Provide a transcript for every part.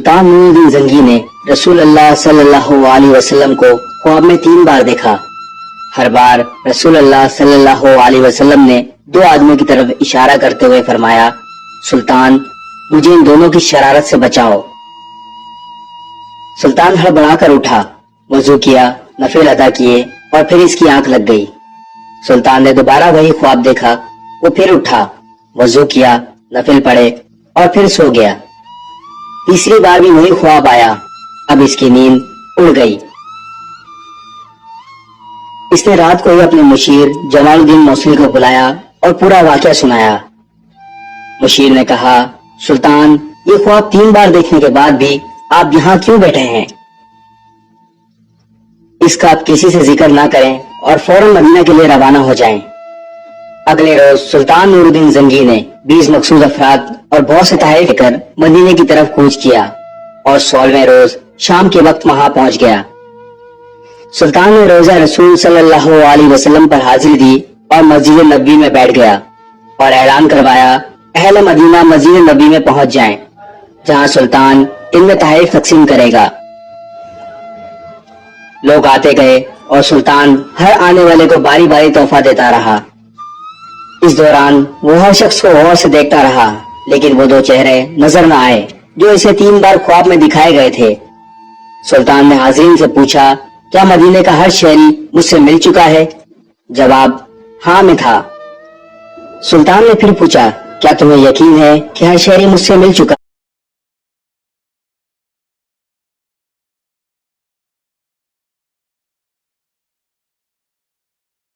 सुल्तान नूरुद्दीन जंगी ने रसूल अल्लाह सल्लल्लाहु अलैहि वसल्लम को ख्वाब में 3 बार देखा। हर बार रसूल अल्लाह सल्लल्लाहु अलैहि वसल्लम ने 2 आदमियों की तरफ इशारा करते हुए फरमाया, सुल्तान मुझे इन दोनों की शरारत से बचाओ। सुल्तान हड़बड़ाकर उठा, वजू किया, नफिल अदा किए और फिर इसकी आंख लग गई। सुल्तान ने दोबारा वही ख्वाब देखा। वो फिर उठा, वजू किया, नफिल पढ़े और फिर सो गया। तीसरी बार भी वही ख्वाब आया। अब इसकी नींद उड़ गई। इसने रात को ही अपने मुशीर जमालुद्दीन मौसली को बुलाया और पूरा वाकया सुनाया। मुशीर ने कहा, सुल्तान ये ख्वाब 3 बार देखने के बाद भी आप यहाँ क्यों बैठे हैं? इसका आप किसी से जिक्र ना करें और फौरन मदीना के लिए रवाना हो जाएं। अगले रोज सुल्तान नूरुद्दीन जंगी ने 20 मखसूद अफराद और बहुत से तहरीर लेकर मदीने की तरफ कूच किया और 16वें रोज शाम के वक्त वहां पहुंच गया। सुल्तान ने रोजा रसूल सल्लल्लाहु अलैहि वसल्लम पर हाजिरी दी और मस्जिद नबवी में बैठ गया और ऐलान करवाया, अहले मदीना मस्जिद नबवी में पहुंच जाएं, जहां सुल्तान इनमें तहरीर तकसीम करेगा। लोग आते गए और सुल्तान हर आने वाले को बारी बारी तोहफा देता रहा। इस दौरान वो हर शख्स को गौर से देखता रहा, लेकिन वो 2 चेहरे नजर न आए जो इसे 3 बार ख्वाब में दिखाए गए थे। सुल्तान ने हाजिरीन से पूछा, क्या मदीने का हर शहरी मुझसे मिल चुका है? जवाब हाँ में था। सुल्तान ने फिर पूछा, क्या तुम्हें यकीन है कि हर शहरी मुझसे मिल चुका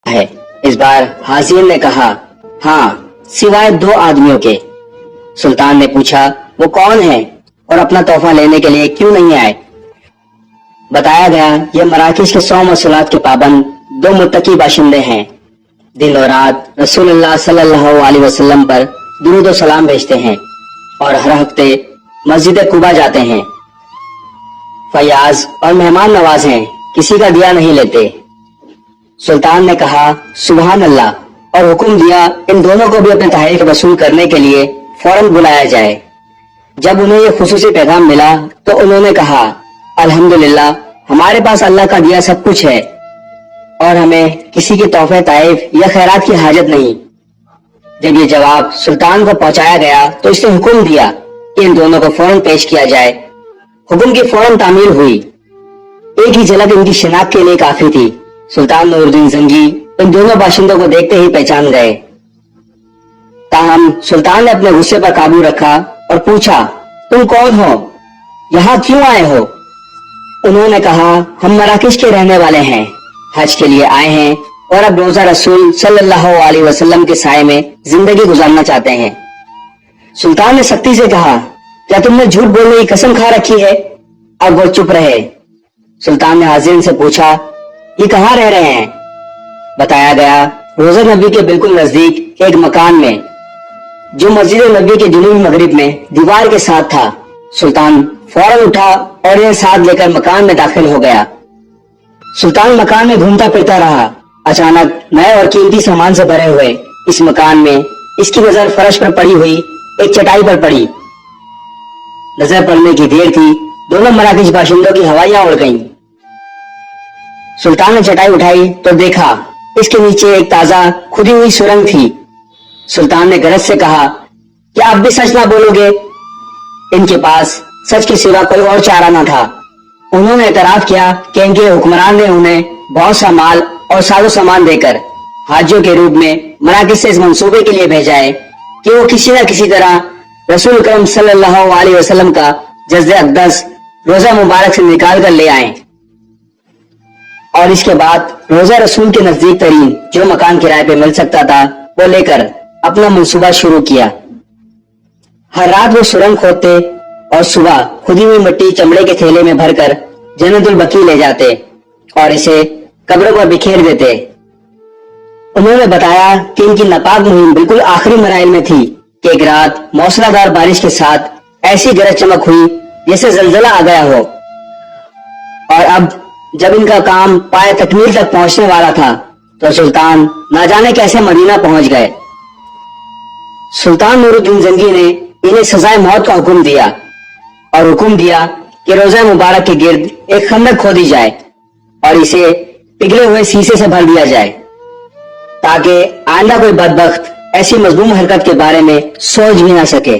है? इस बार हाजिर ने कहा, हाँ, सिवाय 2 आदमियों के। सुल्तान ने पूछा, वो कौन है और अपना तोहफा लेने के लिए क्यों नहीं आए? बताया गया, ये मराकश के 100 मसूलात के पाबंद 2 मुत्तकी बाशिंदे हैं। दिन और रात रसूलुल्लाह सल्लल्लाहु अलैहि वसल्लम पर दुरूद और सलाम भेजते हैं और हर हफ्ते मस्जिद कुबा जाते हैं। फयाज और मेहमान नवाज हैं, किसी का दिया नहीं लेते। सुल्तान ने कहा, सुभान अल्लाह, और हुक्म दिया इन दोनों को भी अपने तहरीर वसूल करने के लिए फौरन बुलाया जाए। जब उन्हें ये खुसूसी पैगाम मिला तो उन्होंने कहा, अल्हम्दुलिल्लाह, हमारे पास अल्लाह का दिया सब कुछ है और हमें किसी के तोहफे ताइफ या खैरात की हाजत नहीं। जब ये जवाब सुल्तान को पहुंचाया गया तो इसने हुक्म दिया कि इन दोनों को फौरन पेश किया जाए। हुक्म की फौरन तामील हुई। एक ही झलक इनकी शिनाख्त के लिए काफी थी। सुल्तान नूरुद्दीन जंगी इन दोनों बाशिंदों को देखते ही पहचान गए। ताहम सुल्तान ने अपने गुस्से पर काबू रखा और पूछा, तुम कौन हो? यहाँ क्यों आए हो? उन्होंने कहा, हम मराकश के रहने वाले हैं, हज के लिए आए हैं और अब रोजा रसूल सल्लल्लाहु अलैहि वसल्लम के साए में जिंदगी गुजारना चाहते हैं। सुल्तान ने सख्ती से कहा, क्या तुमने झूठ बोलने की कसम खा रखी है? अब वो चुप रहे। सुल्तान ने हाजिर से पूछा, ये कहाँ रह रहे हैं? बताया गया, रोजा नबी के बिल्कुल नजदीक एक मकान में, जो मस्जिद नबी के जुनूबी मगरिब में दीवार के साथ था। सुल्तान फौरन उठा और इन्हें साथ लेकर मकान में दाखिल हो गया। सुल्तान मकान में घूमता फिरता रहा। अचानक नए और कीमती सामान से भरे हुए इस मकान में इसकी नजर फर्श पर पड़ी हुई एक चटाई पर पड़ी। नजर पड़ने की देर थी, दोनों मराकश बाशिंदों की हवाइयां उड़ गईं। सुल्तान ने चटाई उठाई तो देखा इसके नीचे एक ताजा खुदी हुई सुरंग थी। सुल्तान ने गरज से कहा, क्या आप भी सच ना बोलोगे? इनके पास सच के सिवा कोई और चारा न था। उन्होंने एतराफ किया कि इनके हुक्मरान ने उन्हें बहुत सा माल और साजो सामान देकर हाजियों के रूप में मराकश से इस मंसूबे के लिए भेजा है कि वो किसी न किसी तरह रसूल अकरम सल्लल्लाहु अलैहि वसल्लम का जज्बे अक़दस रोजा मुबारक से निकाल कर ले आए और इसके बाद रोजा रसूल के नजदीक तरीन जो मकान किराए पे मिल सकता था वो लेकर अपना मंसूबा शुरू किया। हर रात वो सुरंग खोदते और सुबह खुदी हुई मिट्टी चमड़े के थैले में भरकर जन्नतुल बकी ले जाते और इसे कब्रों पर बिखेर देते। उन्होंने बताया कि इनकी नापाक मुहिम बिल्कुल आखिरी मराइल में थी कि एक रात मौसलाधार बारिश के साथ ऐसी गरज चमक हुई जैसे जलजला आ गया हो, और अब जब इनका काम पाए तकमील तक पहुंचने वाला था तो सुल्तान ना जाने कैसे मदीना पहुंच गए। सुल्तान नूरुद्दीन जंगी ने इन्हें सजाए मौत का हुक्म दिया। اور حکم دیا کہ روزہ مبارک کے گرد ایک خندق کھودی جائے اور اسے پگھلے ہوئے سیسے سے بھر دیا جائے تاکہ آئندہ کوئی بدبخت ایسی مذموم حرکت کے بارے میں سوچ بھی نہ سکے.